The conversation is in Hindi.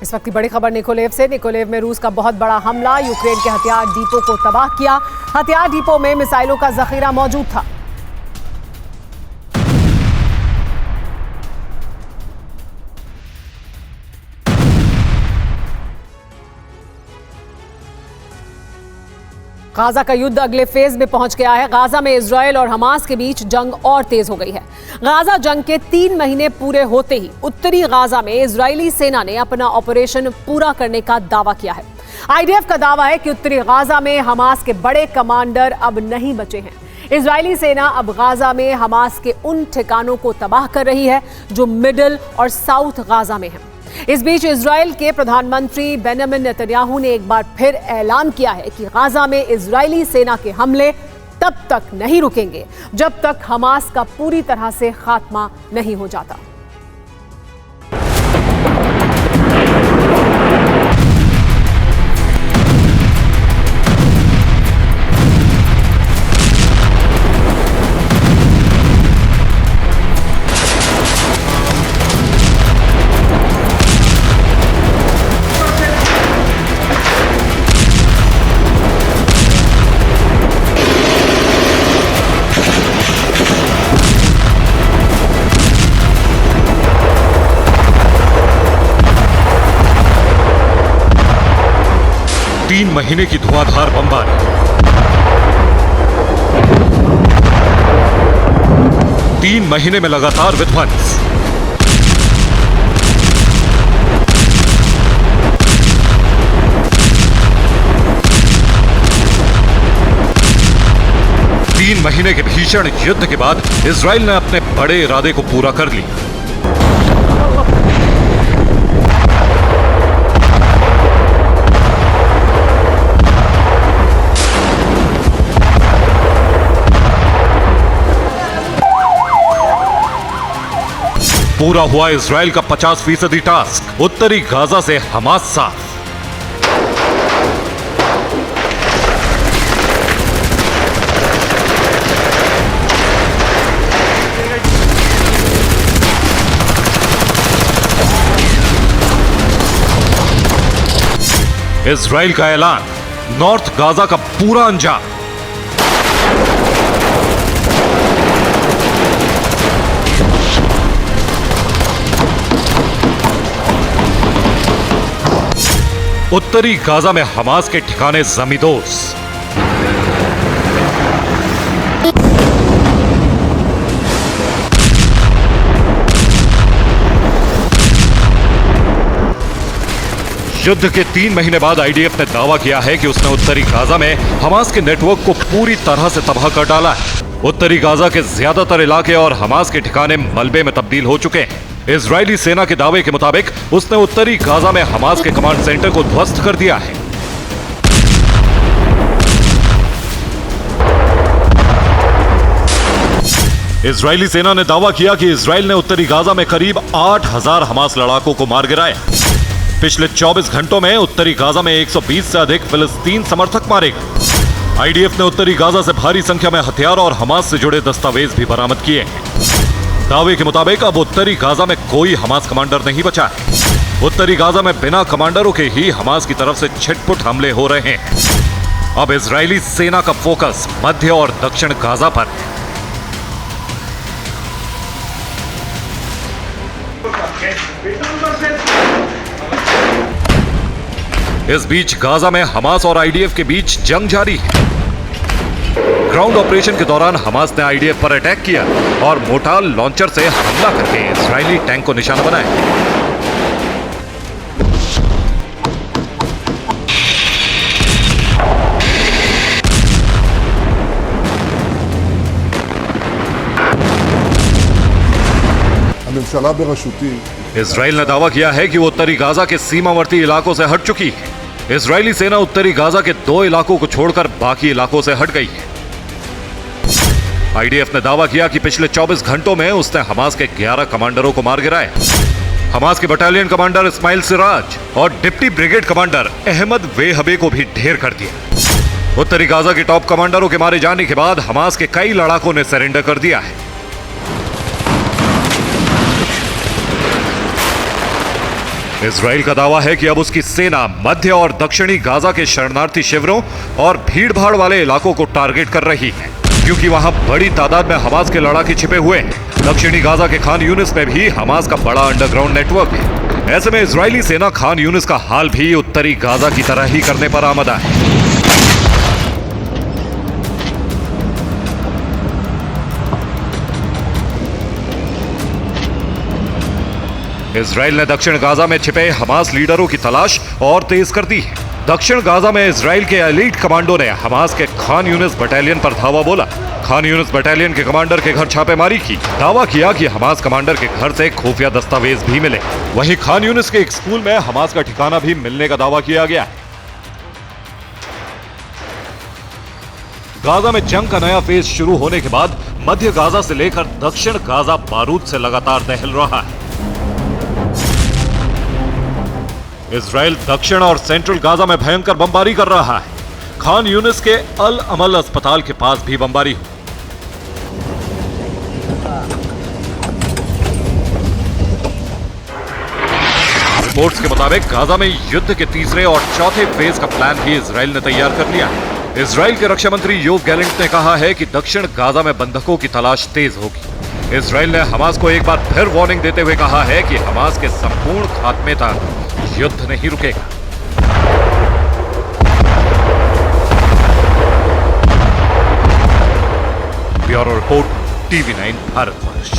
इस वक्त की बड़ी खबर निकोलेव से। निकोलेव में रूस का बहुत बड़ा हमला, यूक्रेन के हथियार डिपो को तबाह किया। हथियार डिपो में मिसाइलों का जखीरा मौजूद था। गाजा का युद्ध अगले फेज में पहुंच गया है। गाजा में इजरायल और हमास के बीच जंग और तेज हो गई है। गाजा जंग के 3 महीने पूरे होते ही उत्तरी गाजा में इजरायली सेना ने अपना ऑपरेशन पूरा करने का दावा किया है। आईडीएफ का दावा है कि उत्तरी गाजा में हमास के बड़े कमांडर अब नहीं बचे हैं। इजरायली सेना अब गाजा में हमास के उन ठिकानों को तबाह कर रही है जो मिडिल और साउथ गाजा में हैं। इस बीच इजरायल के प्रधानमंत्री बेंजामिन नेतन्याहू ने एक बार फिर ऐलान किया है कि गाजा में इजरायली सेना के हमले तब तक नहीं रुकेंगे जब तक हमास का पूरी तरह से खात्मा नहीं हो जाता। तीन महीने की धुआंधार बमबारी, तीन महीने में लगातार विध्वंस, तीन महीने के भीषण युद्ध के बाद इजराइल ने अपने बड़े इरादे को पूरा कर लिया। पूरा हुआ इजराइल का 50% टास्क, उत्तरी गाजा से हमास साफ। इजराइल का ऐलान, नॉर्थ गाजा का पूरा अंजाम। उत्तरी गाजा में हमास के ठिकाने जमींदोज। युद्ध के 3 महीने बाद आईडीएफ ने दावा किया है कि उसने उत्तरी गाजा में हमास के नेटवर्क को पूरी तरह से तबाह कर डाला है। उत्तरी गाजा के ज्यादातर इलाके और हमास के ठिकाने मलबे में तब्दील हो चुके हैं। इजरायली सेना के दावे के मुताबिक उसने उत्तरी गाजा में हमास के कमांड सेंटर को ध्वस्त कर दिया है। इजरायली सेना ने दावा किया कि इजराइल ने उत्तरी गाजा में करीब 8000 हमास लड़ाकों को मार गिराया। पिछले 24 घंटों में उत्तरी गाजा में 120 से अधिक फिलिस्तीन समर्थक मारे गए। आईडीएफ ने उत्तरी गाजा से भारी संख्या में हथियार और हमास से जुड़े दस्तावेज भी बरामद किए हैं। दावे के मुताबिक अब उत्तरी गाजा में कोई हमास कमांडर नहीं बचा है। उत्तरी गाजा में बिना कमांडरों के ही हमास की तरफ से छिटपुट हमले हो रहे हैं। अब इजरायली सेना का फोकस मध्य और दक्षिण गाजा पर है। इस बीच गाजा में हमास और आईडीएफ के बीच जंग जारी है। ग्राउंड ऑपरेशन के दौरान हमास ने आईडीएफ पर अटैक किया और मोर्टार लॉन्चर से हमला करके इजरायली टैंक को निशाना बनाया। इजराइल ने दावा किया है कि वो उत्तरी गाजा के सीमावर्ती इलाकों से हट चुकी है। इजरायली सेना उत्तरी गाजा के 2 इलाकों को छोड़कर बाकी इलाकों से हट गई है। आईडीएफ ने दावा किया कि पिछले 24 घंटों में उसने हमास के 11 कमांडरों को मार गिराया। हमास के बटालियन कमांडर इस्माइल सिराज और डिप्टी ब्रिगेड कमांडर अहमद वेहबे को भी ढेर कर दिया। उत्तरी गाजा के टॉप कमांडरों के मारे जाने के बाद हमास के कई लड़ाकों ने सरेंडर कर दिया है। इजराइल का दावा है कि अब उसकी सेना मध्य और दक्षिणी गाजा के शरणार्थी शिविरों और भीड़भाड़ वाले इलाकों को टारगेट कर रही है, क्योंकि वहां बड़ी तादाद में हमास के लड़ाके छिपे हुए हैं। दक्षिणी गाजा के खान यूनिस में भी हमास का बड़ा अंडरग्राउंड नेटवर्क है। ऐसे में इजरायली सेना खान यूनिस का हाल भी उत्तरी गाजा की तरह ही करने पर आमदा है। इजराइल ने दक्षिण गाजा में छिपे हमास लीडरों की तलाश और तेज कर दी है। दक्षिण गाजा में इजराइल के एलीट कमांडो ने हमास के खान यूनिस बटालियन पर धावा बोला। खान यूनिस बटालियन के कमांडर के घर छापेमारी की। दावा किया कि हमास कमांडर के घर से खुफिया दस्तावेज भी मिले। वहीं खान यूनिस के एक स्कूल में हमास का ठिकाना भी मिलने का दावा किया गया है। गाजा में जंग का नया फेज शुरू होने के बाद मध्य गाजा से लेकर दक्षिण गाजा बारूद से लगातार दहल रहा है। इजराइल दक्षिण और सेंट्रल गाजा में भयंकर बमबारी कर रहा है। खान यूनिस के अल अमल अस्पताल के पास भी बमबारी हुई। रिपोर्ट्स के मुताबिक गाजा में युद्ध के तीसरे और चौथे फेज का प्लान भी इजराइल ने तैयार कर लिया है। इजराइल के रक्षा मंत्री योव गैलेंट ने कहा है कि दक्षिण गाजा में बंधकों की तलाश तेज होगी। इजराइल ने हमास को एक बार फिर वार्निंग देते हुए कहा है कि हमास के संपूर्ण खात्मे तक युद्ध नहीं रुकेगा। Bureau report, TV9 Bharatvarsh.